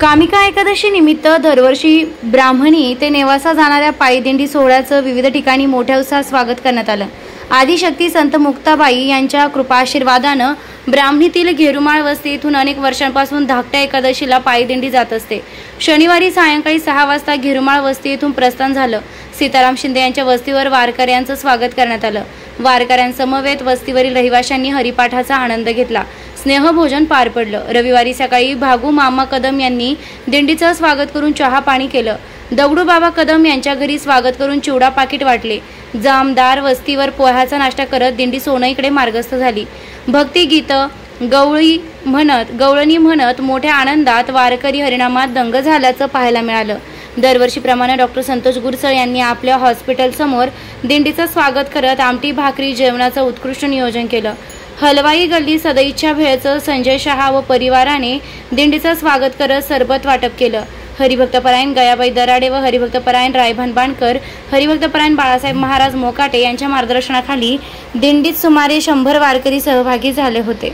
कामिका एकादशी निमित्त दरवर्षी ब्राह्मणी ते नेवासा जाणाऱ्या पायी दिंडी सोहळ्याचं विविध ठिकाणी मोठ्या उत्साहात स्वागत करण्यात आलं। आदिशक्ती संत मुक्ताबाई यांच्या कृपाशीर्वादानं ब्राह्मणीतील घेरुमाळ वस्ती इथून अनेक वर्षांपासून धाकट्या एकादशीला पायी दिंडी जात असते। शनिवारी सायंकाळी 6 वाजता घेरुमाळ वस्ती इथून प्रस्थान झालं। सीताराम शिंदे यांच्या वस्तीवर वारकऱ्यांचं स्वागत करण्यात आलं। वारकऱ्यांसमवेत वस्तीवरील रहिवाशांनी हरिपाठाचा आनंद घेतला। स्नेहभोजन पार पडलं। रविवारी सकाळी भागू मामा कदम यांनी दिंडीचं स्वागत करून चहा पाणी केलं। दगडू बाबा कदम यांच्या घरी स्वागत करून चिवडा पाकिट वाटले। जामदार वस्तीवर पोह्याचा नाश्ता करत दिंडी सोनईकडे मार्गस्थ झाली। भक्ती गीत गवळणी म्हणत मोठ्या आनंदात वारकरी हरिनामात दंग झाल्याचं पाहायला मिळालं। दरवर्षीप्रमाणे डॉक्टर संतोष गुरसळ यांनी आपल्या हॉस्पिटल समोर दिंडीचं स्वागत करत आमटी भाकरी जेवणाचं उत्कृष्ट नियोजन केलं। हलवाई गल्ली सदैच्छा भेळचं संजय शहा व परिवाराने दिंडीचं स्वागत करत सरबत वाटप केलं। हरिभक्तपरायण गयाबाई दराडे व हरिभक्तपरायण रायभान बाणकर, हरिभक्तपरायण बाळासाहेब महाराज मोकाटे यांच्या मार्गदर्शनाखाली दिंडीत सुमारे 100 वारकरी सहभागी झाले होते।